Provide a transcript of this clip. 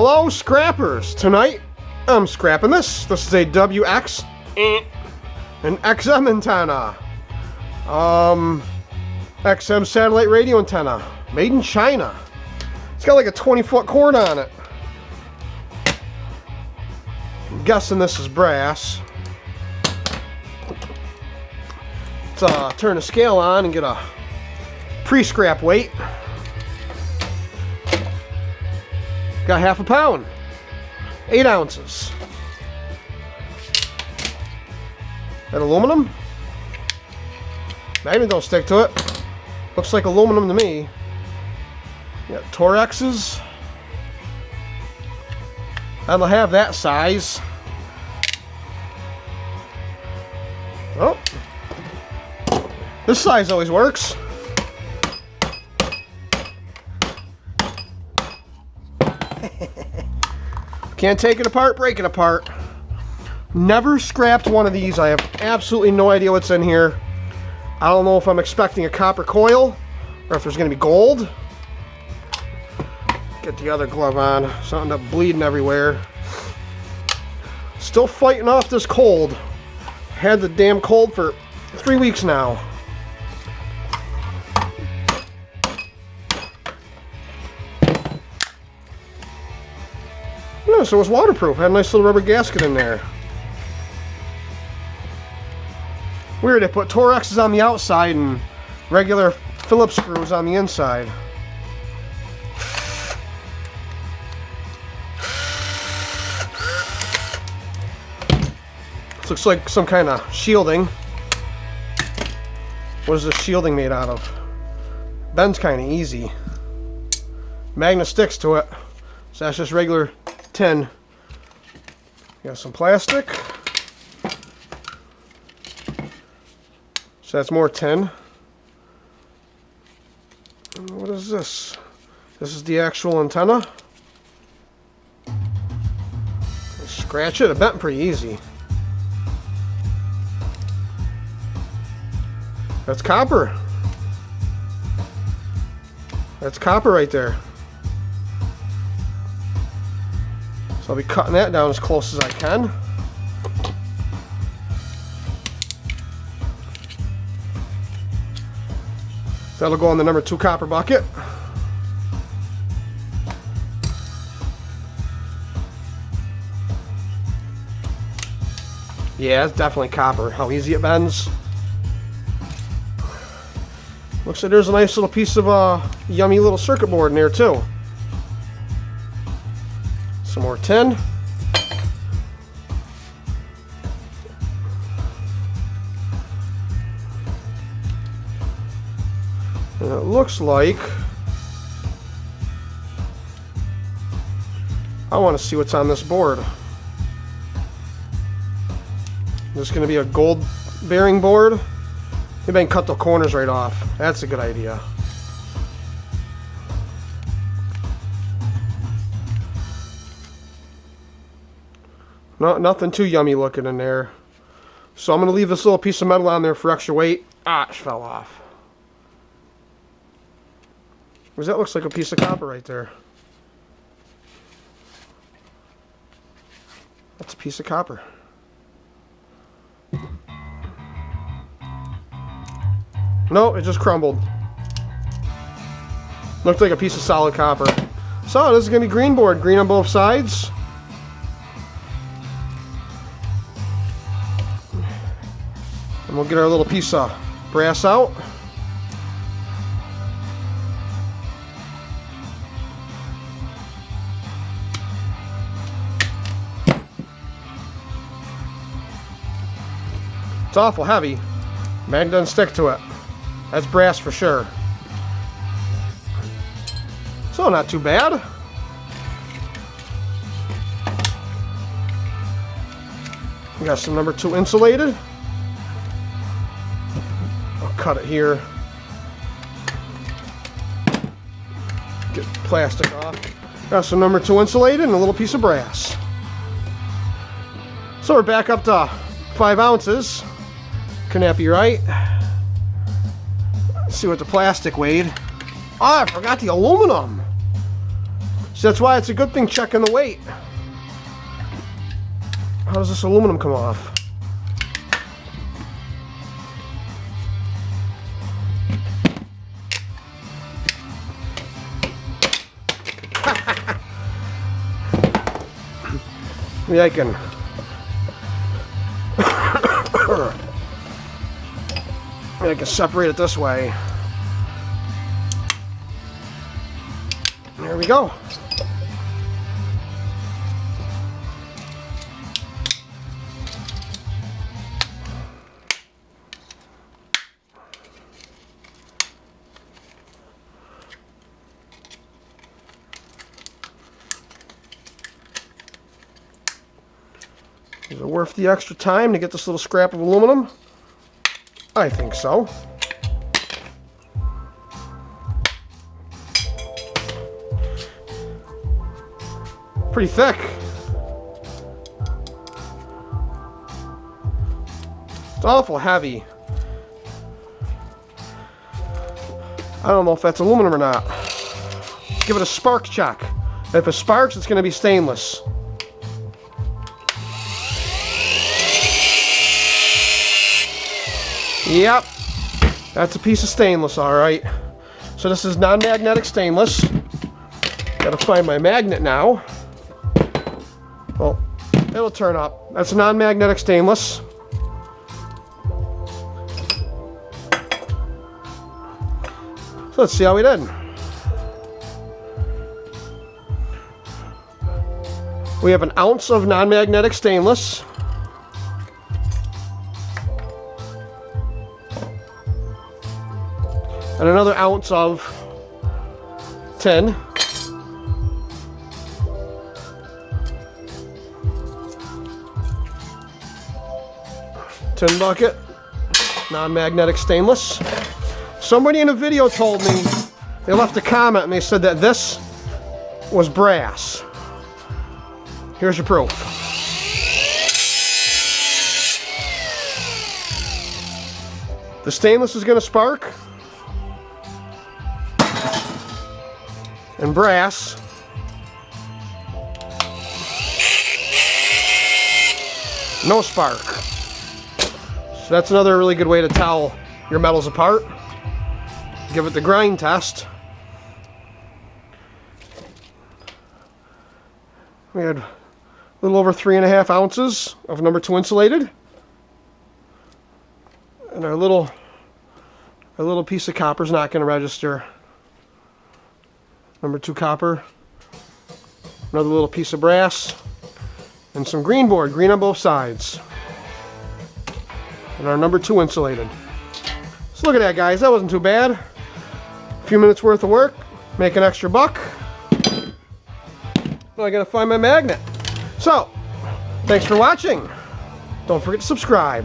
Hello, scrappers. Tonight, I'm scrapping this. This is a WX an XM antenna. XM satellite radio antenna. Made in China. It's got like a 20-foot cord on it. I'm guessing this is brass. Let's turn the scale on and get a pre-scrap weight. Got half a pound, 8 ounces. That aluminum? Magnet don't stick to it. Looks like aluminum to me. Got Torxes. I don't have that size. Oh, this size always works. Can't take it apart, break it apart. Never scrapped one of these. I have absolutely no idea what's in here. I don't know if I'm expecting a copper coil or if there's going to be gold. Get the other glove on. Something up bleeding everywhere. Still fighting off this cold. Had the damn cold for 3 weeks now. No, so it was waterproof. Had a nice little rubber gasket in there. Weird, they put Torxes on the outside and regular Phillips screws on the inside. This looks like some kind of shielding. What is this shielding made out of? Bends kind of easy. Magnet sticks to it. So that's just regular tin. Got some plastic. So that's more tin. And what is this? This is the actual antenna. Scratch it. It bent pretty easy. That's copper. That's copper right there. So I'll be cutting that down as close as I can. That'll go in the number 2 copper bucket. Yeah, it's definitely copper. How easy it bends. Looks like there's a nice little piece of yummy little circuit board in there too. Some more tin. And it looks like I want to see what's on this board. This is going to be a gold bearing board. Maybe I can cut the corners right off. That's a good idea. Nothing too yummy looking in there. So I'm going to leave this little piece of metal on there for extra weight. Ah, it fell off. Because that looks like a piece of copper right there. That's a piece of copper. No, it just crumbled. Looked like a piece of solid copper. So this is going to be green board. Green on both sides. And we'll get our little piece of brass out. It's awful heavy. Magnet doesn't stick to it. That's brass for sure. So not too bad. We got some number 2 insulated. I'll cut it here. Get plastic off. Got some number 2 insulated and a little piece of brass. So we're back up to 5 ounces. Can that be right? Let's see what the plastic weighed. Oh, I forgot the aluminum. So that's why it's a good thing checking the weight. How does this aluminum come off? Maybe I can separate it this way. There we go. Is it worth the extra time to get this little scrap of aluminum? I think so. Pretty thick. It's awful heavy. I don't know if that's aluminum or not. Give it a spark check. If it sparks, it's going to be stainless. Yep, that's a piece of stainless, all right. So this is non-magnetic stainless. Gotta find my magnet now. Well, it'll turn up. That's non-magnetic stainless. So let's see how we did. We have an ounce of non-magnetic stainless. And another ounce of tin. Tin bucket, non-magnetic stainless. Somebody in a video told me, they left a comment and they said that this was brass. Here's your proof. The stainless is going to spark. And brass no spark. So that's another really good way to tell your metals apart. Give it the grind test. We had a little over 3.5 ounces of number 2 insulated, and our little piece of copper is not going to register. Number 2 copper, another little piece of brass, and some green board, green on both sides. And our number 2 insulated. So look at that, guys, that wasn't too bad. A few minutes worth of work, make an extra buck. Now I gotta find my magnet. So, thanks for watching. Don't forget to subscribe.